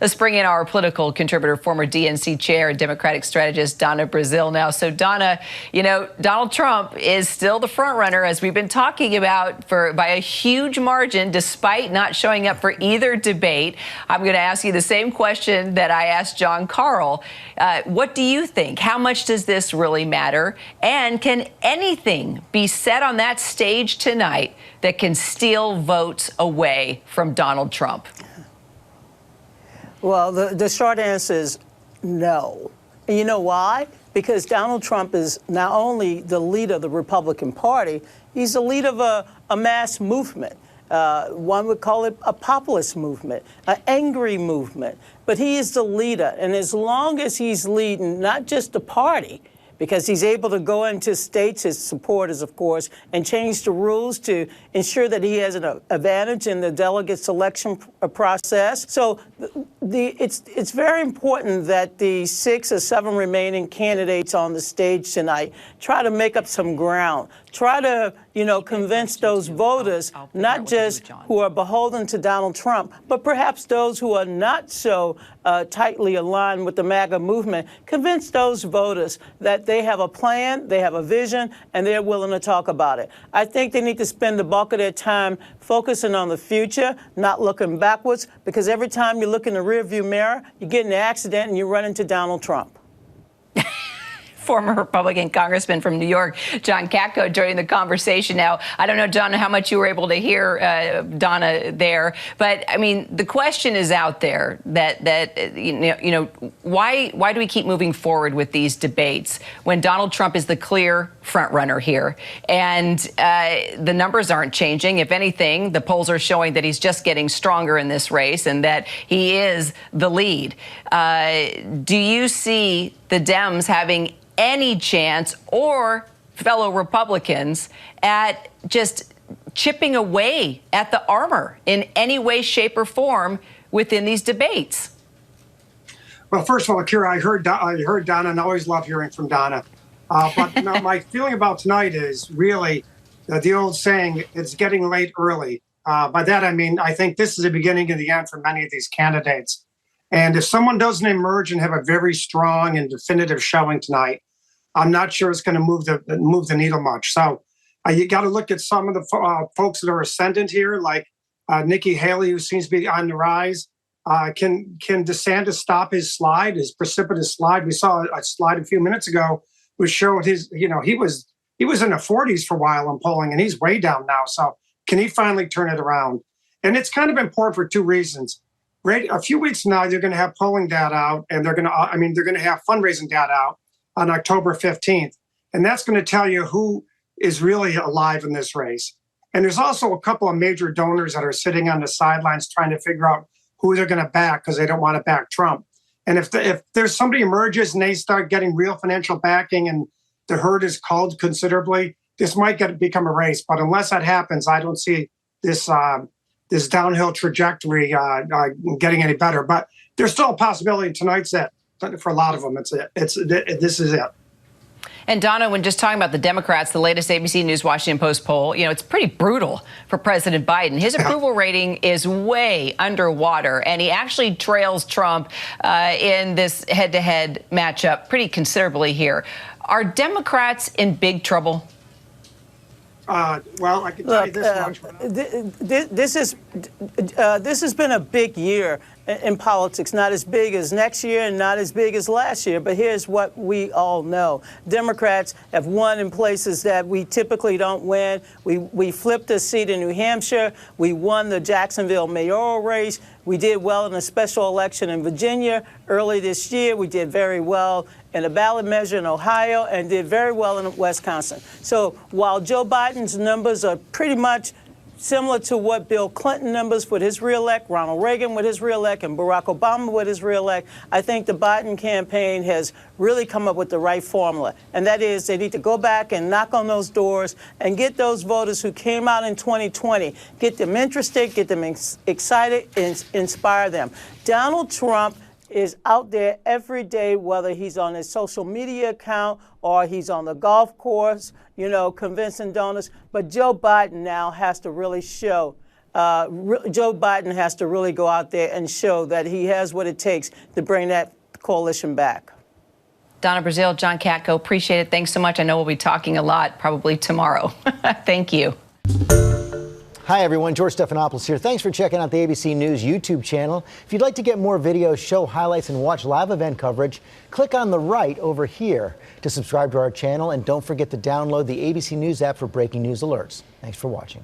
Let's bring in our political contributor, former DNC chair, Democratic strategist Donna Brazile now. So, Donna, you know, Donald Trump is still the front runner, as we've been talking about, by a huge margin, despite not showing up for either debate. I'm going to ask you the same question that I asked John Carl. What do you think? How much does this really matter? And can anything be said on that stage tonight that can steal votes away from Donald Trump? Well, the short answer is no. And you know why? Because Donald Trump is not only the leader of the Republican Party, he's the leader of a mass movement. One would call it a populist movement, an angry movement. But he is the leader. And as long as he's leading not just the party, because he's able to go into states, his supporters, of course, and change the rules to ensure that he has an advantage in the delegate selection process. So it's very important that the 6 or 7 remaining candidates on the stage tonight try to make up some ground. Try to, convince those voters, not just who are beholden to Donald Trump, but perhaps those who are not so tightly aligned with the MAGA movement. Convince those voters that they have a plan, they have a vision, and they're willing to talk about it. I think they need to spend the bulk of their time focusing on the future, not looking backwards, because every time you look in the rearview mirror, you get in an accident and you run into Donald Trump. Former Republican Congressman from New York, John Katko, joining the conversation now. I don't know, John, how much you were able to hear Donna there, but I mean, the question is out there that why do we keep moving forward with these debates when Donald Trump is the clear front runner here, and the numbers aren't changing? If anything, the polls are showing that he's just getting stronger in this race and that he is the lead. Do you see the Dems having any chance, or fellow Republicans, at just chipping away at the armor in any way, shape, or form within these debates? Well, first of all, Kira, I heard Donna, and I always love hearing from Donna. But my feeling about tonight is really the old saying, it's getting late early. By that, I mean, I think this is the beginning of the end for many of these candidates. And if someone doesn't emerge and have a very strong and definitive showing tonight, I'm not sure it's going to move the needle much. So you got to look at some of the folks that are ascendant here, like Nikki Haley, who seems to be on the rise. Can DeSantis stop his precipitous slide? We saw a slide a few minutes ago, which showed he was in the 40s for a while in polling, and he's way down now. So can he finally turn it around? And it's kind of important for 2 reasons. Right, a few weeks from now, they're going to have polling data out, and they're going to have fundraising data out on October 15th. And that's going to tell you who is really alive in this race. And there's also a couple of major donors that are sitting on the sidelines trying to figure out who they're going to back because they don't want to back Trump. And if there's somebody emerges and they start getting real financial backing and the herd is culled considerably, this might become a race. But unless that happens, I don't see this downhill trajectory getting any better. But there's still a possibility tonight's it. For a lot of them, this is it. And Donna, when just talking about the Democrats, the latest ABC News Washington Post poll, it's pretty brutal for President Biden. His approval rating is way underwater, and he actually trails Trump in this head-to-head matchup pretty considerably here. Are Democrats in big trouble? Well, I can tell you this much. This has been a big year in politics, not as big as next year and not as big as last year. But here's what we all know. Democrats have won in places that we typically don't win. We flipped a seat in New Hampshire. We won the Jacksonville mayoral race. We did well in a special election in Virginia early this year. We did very well in a ballot measure in Ohio and did very well in Wisconsin. So while Joe Biden's numbers are pretty much similar to what Bill Clinton numbers with his reelect, Ronald Reagan with his reelect, and Barack Obama with his reelect, I think the Biden campaign has really come up with the right formula. And that is they need to go back and knock on those doors and get those voters who came out in 2020, get them interested, get them excited, and inspire them. Donald Trump is out there every day, whether he's on his social media account or he's on the golf course, convincing donors. But Joe Biden now has to really show Joe Biden has to really go out there and show that he has what it takes to bring that coalition back. Donna Brazile, John Katko, appreciate it. Thanks so much. I know we'll be talking a lot probably tomorrow. Thank you. Hi, everyone. George Stephanopoulos here. Thanks for checking out the ABC News YouTube channel. If you'd like to get more videos, show highlights, and watch live event coverage, click on the right over here to subscribe to our channel. And don't forget to download the ABC News app for breaking news alerts. Thanks for watching.